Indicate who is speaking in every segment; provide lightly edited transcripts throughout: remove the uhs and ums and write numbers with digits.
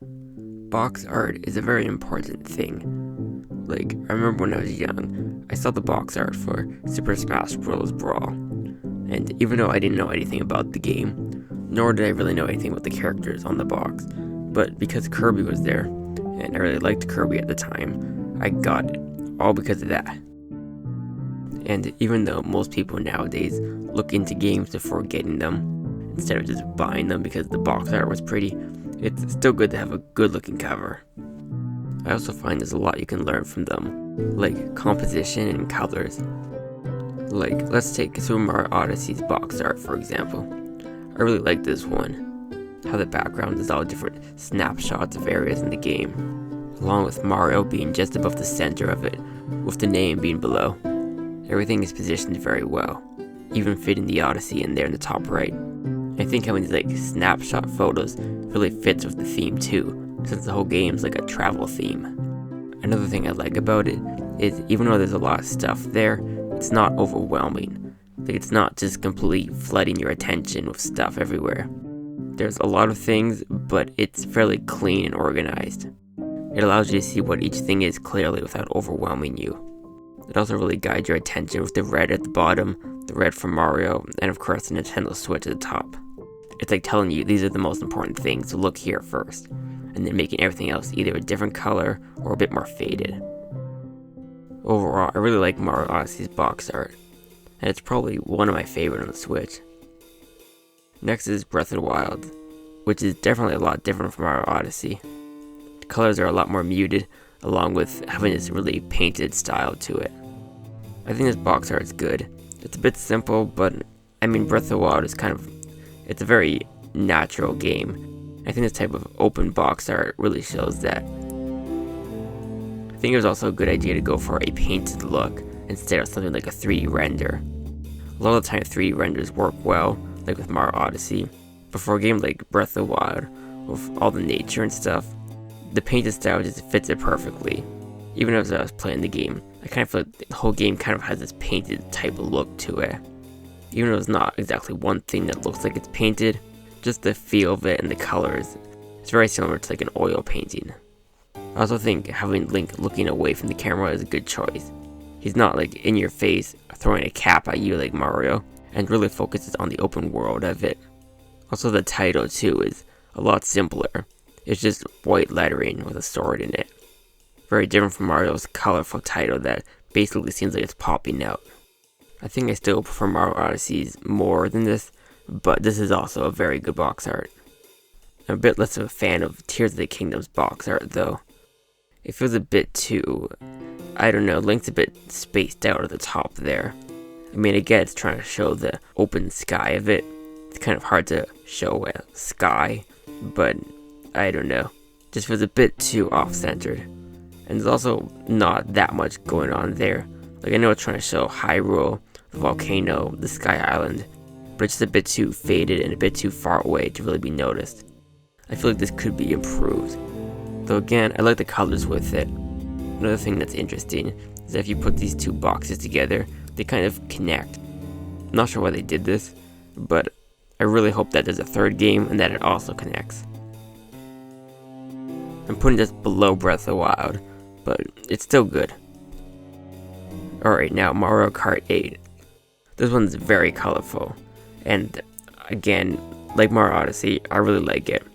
Speaker 1: Box art is a very important thing. Like, I remember when I was young, I saw the box art for Super Smash Bros. Brawl, and even though I didn't know anything about the game, nor did I really know anything about the characters on the box, but because Kirby was there, and I really liked Kirby at the time, I got it, all because of that. And even though most people nowadays look into games before getting them, instead of just buying them because the box art was pretty, it's still good to have a good looking cover. I also find there's a lot you can learn from them, like composition and colors. Like, let's take Super Mario Odyssey's box art for example. I really like this one, how the background is all different snapshots of areas in the game, along with Mario being just above the center of it, with the name being below. Everything is positioned very well, even fitting the Odyssey in there in the top right. I think having these like snapshot photos really fits with the theme too, since the whole game's like a travel theme. Another thing I like about it is even though there's a lot of stuff there, it's not overwhelming. Like, it's not just completely flooding your attention with stuff everywhere. There's a lot of things, but it's fairly clean and organized. It allows you to see what each thing is clearly without overwhelming you. It also really guides your attention with the red at the bottom, the red for Mario, and of course the Nintendo Switch at the top. It's like telling you these are the most important things, so look here first, and then making everything else either a different color or a bit more faded. Overall, I really like Mario Odyssey's box art, and it's probably one of my favorite on the Switch. Next is Breath of the Wild, which is definitely a lot different from Mario Odyssey. The colors are a lot more muted, along with having this really painted style to it. I think this box art is good. It's a bit simple, but I mean Breath of the Wild is it's a very natural game. I think this type of open box art really shows that. I think it was also a good idea to go for a painted look instead of something like a 3D render. A lot of the time 3D renders work well, like with Mario Odyssey, but for a game like Breath of the Wild, with all the nature and stuff, the painted style just fits it perfectly. Even as I was playing the game, I kind of feel like the whole game kind of has this painted type of look to it. Even though it's not exactly one thing that looks like it's painted, just the feel of it and the colors, it's very similar to like an oil painting. I also think having Link looking away from the camera is a good choice. He's not like in your face throwing a cap at you like Mario, and really focuses on the open world of it. Also the title too is a lot simpler. It's just white lettering with a sword in it. Very different from Mario's colorful title that basically seems like it's popping out. I think I still prefer Mario Odyssey's more than this, but this is also a very good box art. I'm a bit less of a fan of Tears of the Kingdom's box art though. It feels a bit too, I don't know, Link's a bit spaced out at the top there. I mean, I get it's trying to show the open sky of it. It's kind of hard to show a sky, but I don't know. Just feels a bit too off-centered. And there's also not that much going on there. Like, I know it's trying to show Hyrule, the volcano, the Sky Island, but it's just a bit too faded and a bit too far away to really be noticed. I feel like this could be improved. Though again, I like the colors with it. Another thing that's interesting is that if you put these two boxes together, they kind of connect. I'm not sure why they did this, but I really hope that there's a third game and that it also connects. I'm putting this below Breath of the Wild, but it's still good. Alright, now Mario Kart 8. This one's very colorful, and again, like Mario Odyssey, I really like it.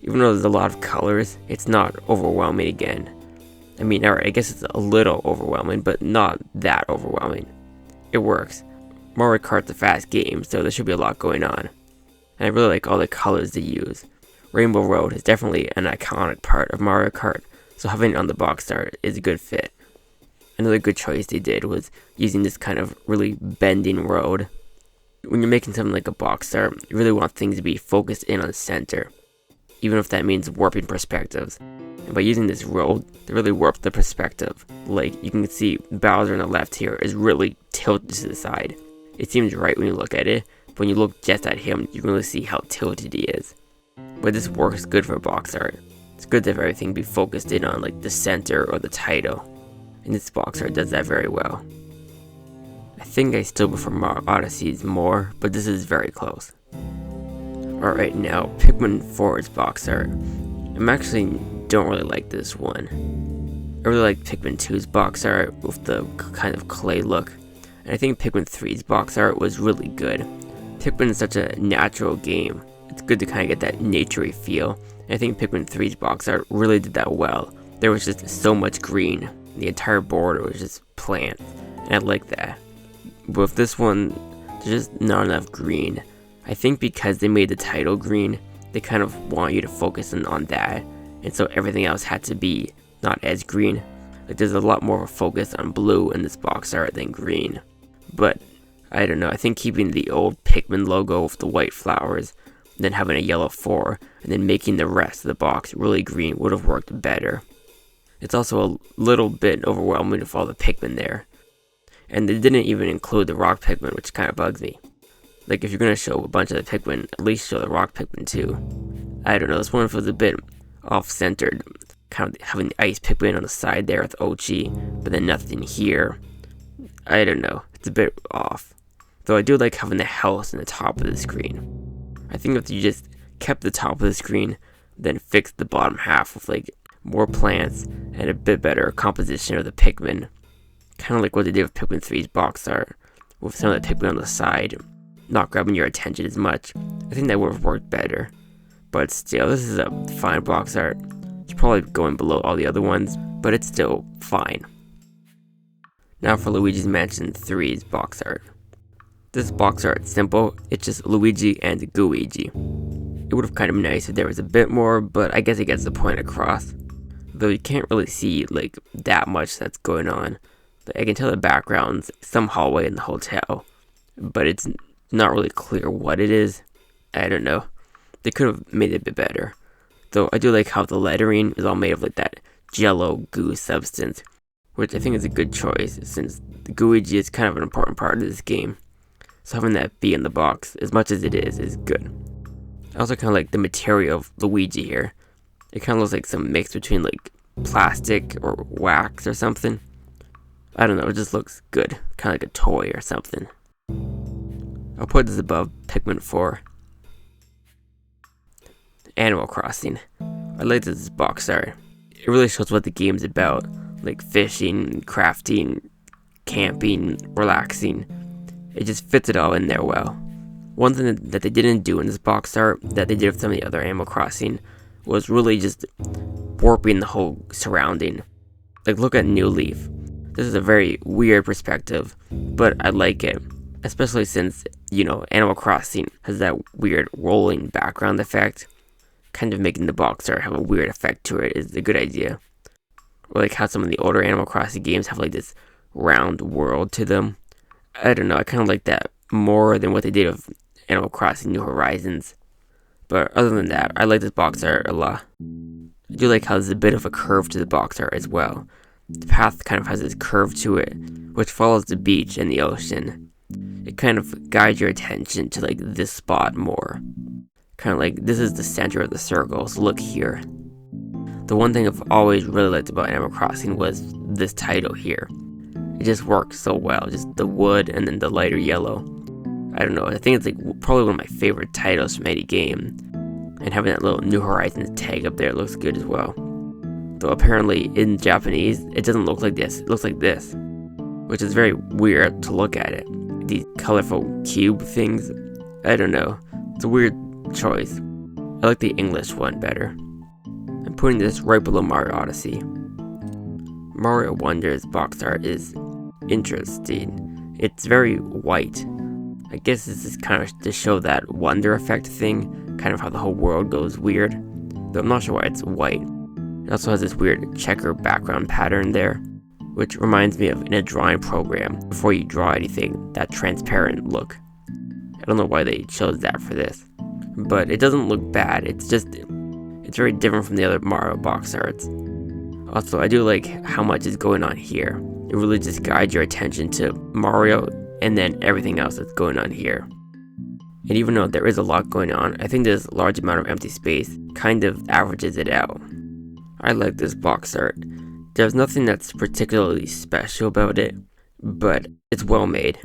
Speaker 1: Even though there's a lot of colors, it's not overwhelming again. I mean, alright, I guess it's a little overwhelming, but not that overwhelming. It works. Mario Kart's a fast game, so there should be a lot going on. And I really like all the colors they use. Rainbow Road is definitely an iconic part of Mario Kart, so having it on the box art is a good fit. Another good choice they did was using this kind of really bending road. When you're making something like a box art, you really want things to be focused in on the center, even if that means warping perspectives. And by using this road, they really warp the perspective. Like, you can see Bowser on the left here is really tilted to the side. It seems right when you look at it, but when you look just at him, you can really see how tilted he is. But this works good for box art. It's good to have everything be focused in on like the center or the title. And this box art does that very well. I think I still prefer Mario Odyssey's more, but this is very close. Alright, now Pikmin 4's box art. I'm actually don't really like this one. I really like Pikmin 2's box art with the kind of clay look, and I think Pikmin 3's box art was really good. Pikmin is such a natural game. It's good to kind of get that naturey feel, and I think Pikmin 3's box art really did that well. There was just so much green. The entire border was just plants, and I like that. But with this one, there's just not enough green. I think because they made the title green, they kind of want you to focus on that, and so everything else had to be not as green. Like there's a lot more of a focus on blue in this box art than green. But I don't know, I think keeping the old Pikmin logo with the white flowers, then having a yellow 4, and then making the rest of the box really green would have worked better. It's also a little bit overwhelming with all the Pikmin there. And they didn't even include the rock Pikmin, which kind of bugs me. Like if you're going to show a bunch of the Pikmin, at least show the rock Pikmin too. I don't know, this one was a bit off-centered. Kind of having the ice Pikmin on the side there with Ochi, but then nothing here. I don't know, it's a bit off. Though I do like having the house in the top of the screen. I think if you just kept the top of the screen, then fixed the bottom half with like more plants and a bit better composition of the Pikmin. Kind of like what they did with Pikmin 3's box art, with some of the Pikmin on the side, not grabbing your attention as much. I think that would have worked better. But still, this is a fine box art. It's probably going below all the other ones, but it's still fine. Now for Luigi's Mansion 3's box art. This box art is simple, it's just Luigi and Gooigi. It would have kind of been nice if there was a bit more, but I guess it gets the point across. Though you can't really see like that much that's going on. I can tell the background's some hallway in the hotel, but it's not really clear what it is. I don't know. They could have made it a bit better. Though I do like how the lettering is all made of like that jello goo substance, which I think is a good choice since the Gooigi is kind of an important part of this game. So having that be in the box, as much as it is good. I also kind of like the material of Luigi here. It kind of looks like some mix between like plastic or wax or something. I don't know, it just looks good. Kind of like a toy or something. I'll put this above Pikmin 4. Animal Crossing. I like this box art. It really shows what the game's about. Like fishing, crafting, camping, relaxing. It just fits it all in there well. One thing that they didn't do in this box art, that they did with some of the other Animal Crossing, was really just warping the whole surrounding. Like look at New Leaf. This is a very weird perspective, but I like it. Especially since, you know, Animal Crossing has that weird rolling background effect. Kind of making the box art have a weird effect to it is a good idea. Or like how some of the older Animal Crossing games have like this round world to them. I don't know, I kind of like that more than what they did with Animal Crossing New Horizons. But other than that, I like this box art a lot. I do like how there's a bit of a curve to the box art as well. The path kind of has this curve to it, which follows the beach and the ocean. It kind of guides your attention to like this spot more. Kind of like this is the center of the circle, so look here. The one thing I've always really liked about Animal Crossing was this title here. It just works so well, just the wood and then the lighter yellow. I don't know, I think it's like probably one of my favorite titles from any game. And having that little New Horizons tag up there looks good as well. Though apparently in Japanese, it doesn't look like this, it looks like this. Which is very weird to look at it. These colorful cube things, I don't know, it's a weird choice. I like the English one better. I'm putting this right below Mario Odyssey. Mario Wonder's box art is interesting. It's very white. I guess this is kind of to show that wonder effect thing, kind of how the whole world goes weird. Though I'm not sure why it's white. It also has this weird checker background pattern there, which reminds me of in a drawing program, before you draw anything, that transparent look. I don't know why they chose that for this. But it doesn't look bad, it's very different from the other Mario box arts. Also, I do like how much is going on here. It really just guides your attention to Mario and then everything else that's going on here. And even though there is a lot going on, I think this large amount of empty space kind of averages it out. I like this box art. There's nothing that's particularly special about it, but it's well made.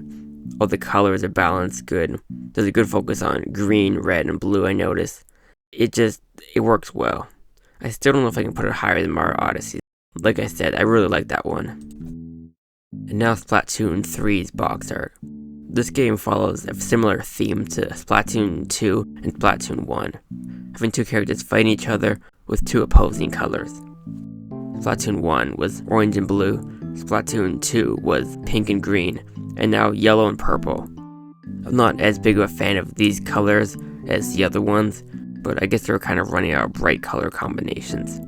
Speaker 1: All the colors are balanced good. There's a good focus on green, red, and blue, I noticed. It works well. I still don't know if I can put it higher than Mario Odyssey. Like I said, I really like that one. And now Splatoon 3's box art. This game follows a similar theme to Splatoon 2 and Splatoon 1, having two characters fighting each other with two opposing colors. Splatoon 1 was orange and blue, Splatoon 2 was pink and green, and now yellow and purple. I'm not as big of a fan of these colors as the other ones, but I guess they were kind of running out of bright color combinations.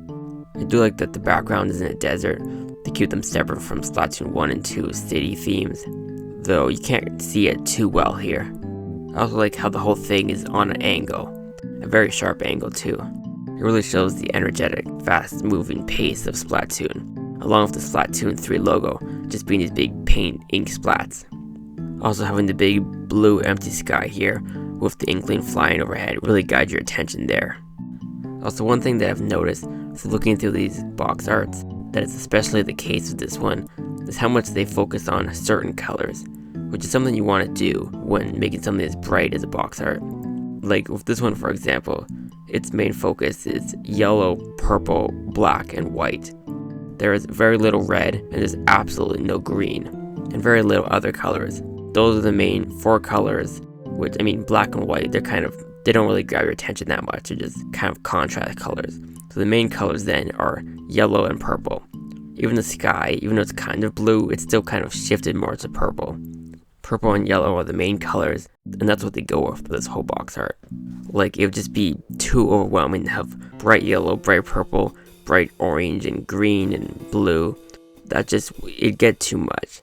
Speaker 1: I do like that the background is in a desert to keep them separate from Splatoon 1 and 2's city themes, though you can't see it too well here. I also like how the whole thing is on an angle, a very sharp angle too. It really shows the energetic, fast-moving pace of Splatoon, along with the Splatoon 3 logo just being these big paint ink splats. Also having the big blue empty sky here with the inkling flying overhead really guides your attention there. Also, one thing that I've noticed through looking through these box arts, that is especially the case with this one, is how much they focus on certain colors, which is something you want to do when making something as bright as a box art. Like with this one, for example, its main focus is yellow, purple, black, and white. There is very little red, and there's absolutely no green, and very little other colors. Those are the main four colors, which, I mean, black and white, they don't really grab your attention that much. They're just kind of contrast colors. So the main colors then are yellow and purple. Even the sky, even though it's kind of blue, it's still kind of shifted more to purple. Purple and yellow are the main colors, and that's what they go with for this whole box art. Like, it would just be too overwhelming to have bright yellow, bright purple, bright orange, and green, and blue. It'd get too much.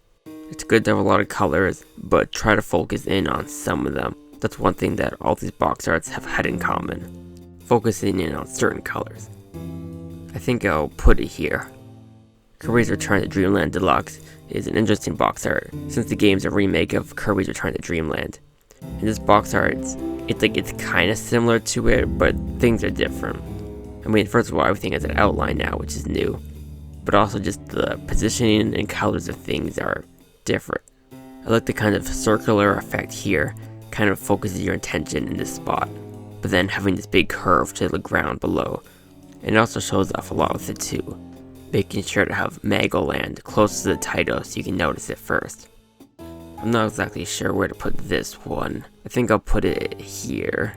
Speaker 1: It's good to have a lot of colors, but try to focus in on some of them. That's one thing that all these box arts have had in common. Focusing in on certain colors. I think I'll put it here. Kirby's Return to Dreamland Deluxe is an interesting box art, since the game's a remake of Kirby's Return to Dreamland. In this box art, it's kind of similar to it, but things are different. I mean, first of all, everything has an outline now, which is new, but also just the positioning and colors of things are different. I like the kind of circular effect here, kind of focuses your attention in this spot, but then having this big curve to the ground below. And it also shows off a lot with it too, making sure to have Magoland close to the title so you can notice it first. I'm not exactly sure where to put this one. I think I'll put it here.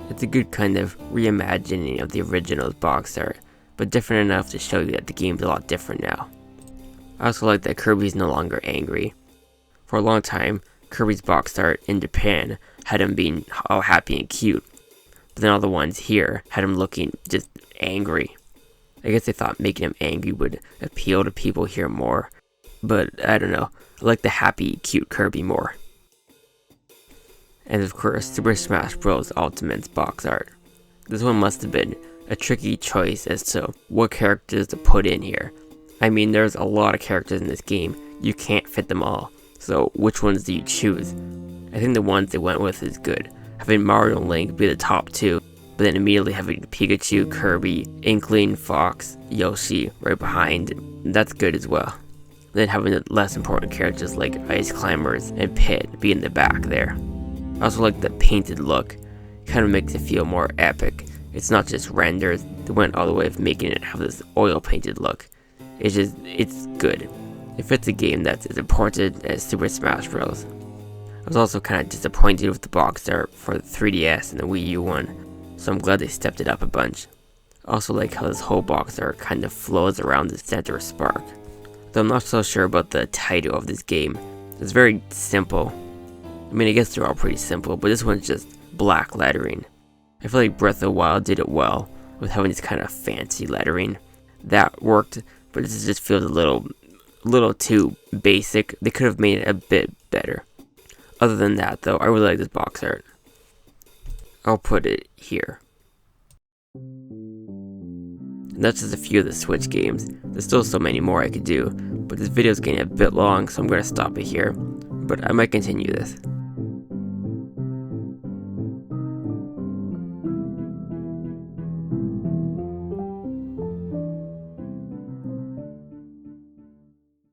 Speaker 1: It's a good kind of reimagining of the original box art, but different enough to show you that the game's a lot different now. I also like that Kirby's no longer angry. For a long time, Kirby's box art in Japan had him being all happy and cute, but then all the ones here had him looking just angry. I guess they thought making him angry would appeal to people here more, but I don't know, I like the happy, cute Kirby more. And of course, Super Smash Bros. Ultimate's box art. This one must have been a tricky choice as to what characters to put in here. I mean, there's a lot of characters in this game, you can't fit them all, so which ones do you choose? I think the ones they went with is good, having Mario and Link be the top two, but then immediately having Pikachu, Kirby, Inkling, Fox, Yoshi right behind, that's good as well. Then having the less important characters like Ice Climbers and Pit be in the back there. I also like the painted look, kind of makes it feel more epic. It's not just renders, they went all the way of making it have this oil painted look. It's good. It fits a game that's as important as Super Smash Bros. I was also kind of disappointed with the box art for the 3DS and the Wii U one, so I'm glad they stepped it up a bunch. I also like how this whole box art kind of flows around the center spark. Though I'm not so sure about the title of this game. It's very simple. I mean, I guess they're all pretty simple, but this one's just black lettering. I feel like Breath of the Wild did it well with having this kind of fancy lettering. That worked, but this just feels a little too basic. They could have made it a bit better. Other than that, though, I really like this box art. I'll put it here. And that's just a few of the Switch games. There's still so many more I could do, but this video is getting a bit long, so I'm going to stop it here. But I might continue this.